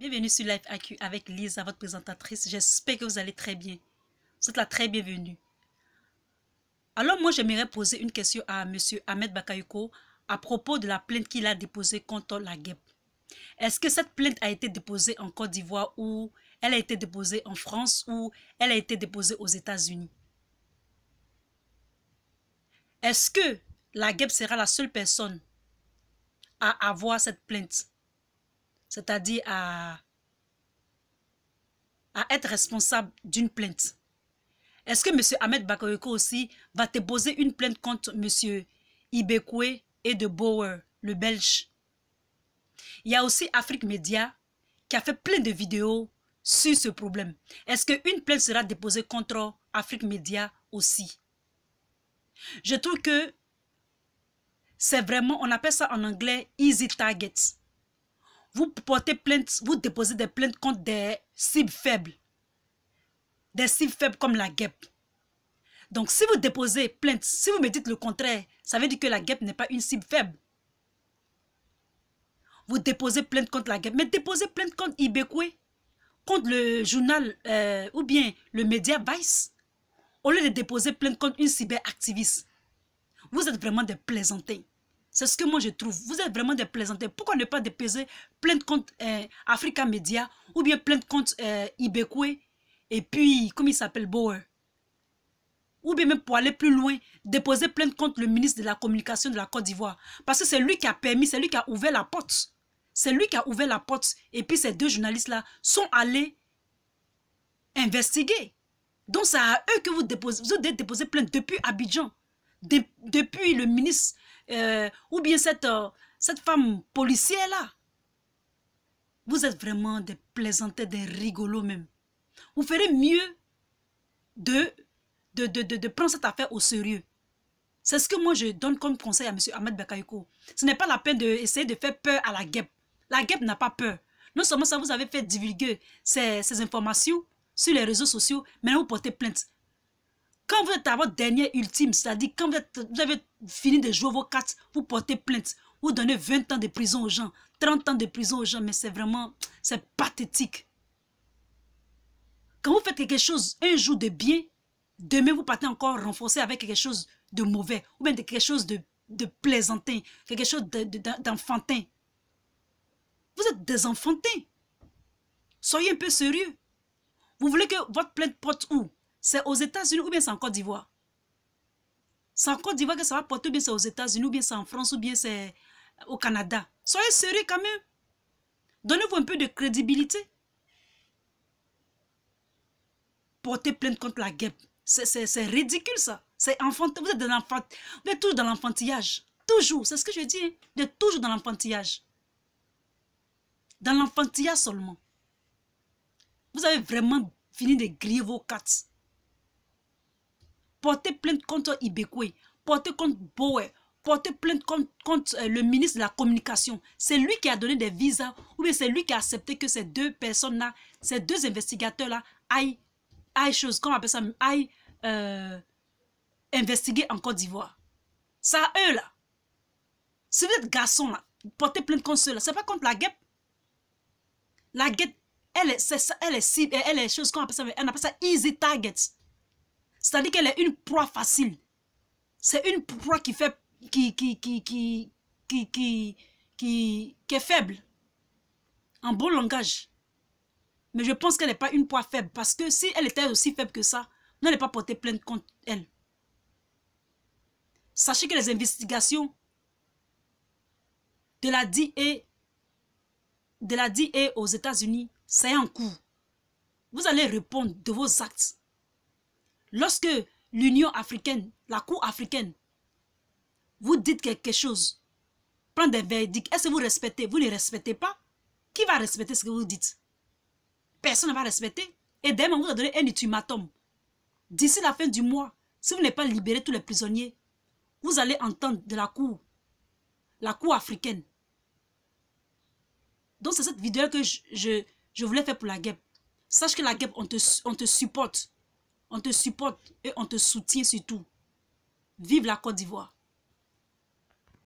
Bienvenue sur Life AQ avec Lisa, votre présentatrice. J'espère que vous allez très bien. Vous êtes la très bienvenue. Alors moi, j'aimerais poser une question à M. Ahmed Bakayoko à propos de la plainte qu'il a déposée contre la guêpe. Est-ce que cette plainte a été déposée en Côte d'Ivoire ou elle a été déposée en France ou elle a été déposée aux États-Unis? Est-ce que la guêpe sera la seule personne à avoir cette plainte? C'est-à-dire à être responsable d'une plainte. Est-ce que M. Ahmed Bakayoko aussi va déposer une plainte contre M. Ibekwe et de Bauer, le Belge? Il y a aussi Afrique Média qui a fait plein de vidéos sur ce problème. Est-ce qu'une plainte sera déposée contre Afrique Média aussi? Je trouve que c'est vraiment, on appelle ça en anglais easy target. Vous portez plainte, vous déposez des plaintes contre des cibles faibles. Des cibles faibles comme la guêpe. Donc, si vous déposez plainte, si vous me dites le contraire, ça veut dire que la guêpe n'est pas une cible faible. Vous déposez plainte contre la guêpe, mais déposez plainte contre Ibekwe, contre le journal ou bien le média Vice, au lieu de déposer plainte contre une cyberactiviste. Vous êtes vraiment des plaisantins. C'est ce que moi je trouve. Vous êtes vraiment des plaisantins. Pourquoi ne pas déposer plainte contre Africa Media ou bien plainte contre Ibekwe et puis, comment il s'appelle, Bauer? Ou bien même pour aller plus loin, déposer plainte contre le ministre de la Communication de la Côte d'Ivoire. Parce que c'est lui qui a permis, c'est lui qui a ouvert la porte. C'est lui qui a ouvert la porte. Et puis ces deux journalistes-là sont allés investiguer. Donc c'est à eux que vous devez déposer plainte depuis Abidjan. Depuis le ministre, ou bien cette femme policière-là. Vous êtes vraiment des plaisantins, des rigolos même. Vous ferez mieux de prendre cette affaire au sérieux. C'est ce que moi je donne comme conseil à M. Ahmed Bakayoko. Ce n'est pas la peine d'essayer de faire peur à la guêpe. La guêpe n'a pas peur. Non seulement ça vous avez fait divulguer ces informations sur les réseaux sociaux, mais vous portez plainte. Quand vous êtes à votre dernière ultime, c'est-à-dire quand vous avez fini de jouer vos cartes, vous portez plainte. Vous donnez 20 ans de prison aux gens, 30 ans de prison aux gens, mais c'est vraiment, c'est pathétique. Quand vous faites quelque chose un jour de bien, demain vous partez encore renforcer avec quelque chose de mauvais, ou bien de quelque chose de plaisantin, quelque chose d'enfantin. Vous êtes des enfantins. Soyez un peu sérieux. Vous voulez que votre plainte porte où? C'est aux États-Unis ou bien c'est en Côte d'Ivoire? C'est en Côte d'Ivoire que ça va porter, ou bien c'est aux États-Unis, ou bien c'est en France, ou bien c'est au Canada. Soyez sérieux quand même. Donnez-vous un peu de crédibilité. Porter plainte contre la guêpe. C'est ridicule ça. C'est enfantin. Vous êtes toujours dans l'enfantillage. Toujours. C'est ce que je dis. Hein? Vous êtes toujours dans l'enfantillage. Dans l'enfantillage seulement. Vous avez vraiment fini de griller vos cartes. Portez plainte contre Ibekwe. Portez contre Bauer. Portez plainte contre le ministre de la Communication. C'est lui qui a donné des visas. Ou bien c'est lui qui a accepté que ces deux personnes-là, ces deux investigateurs-là aillent investiguer en Côte d'Ivoire. Ça à eux là. Si vous êtes garçon là, portez plainte contre ceux là. C'est pas contre la guêpe. La guêpe, elle est chose qu'on appelle ça, on appelle ça easy target. C'est-à-dire qu'elle est une proie facile. C'est une proie qui fait, qui est faible. En bon langage. Mais je pense qu'elle n'est pas une proie faible. Parce que si elle était aussi faible que ça, vous n'allez pas porter plainte contre elle. Sachez que les investigations de la DEA aux États-Unis, c'est en cours. Vous allez répondre de vos actes. Lorsque l'Union africaine, la Cour africaine, vous dites quelque chose, prend des verdicts, est-ce que vous respectez? Vous ne respectez pas? Qui va respecter ce que vous dites? Personne ne va respecter. Et demain, vous allez donner un ultimatum. D'ici la fin du mois, si vous n'avez pas libéré tous les prisonniers, vous allez entendre de la Cour africaine. Donc c'est cette vidéo que je voulais faire pour la guêpe. Sache que la guêpe, on te supporte. On te supporte et on te soutient surtout. Vive la Côte d'Ivoire.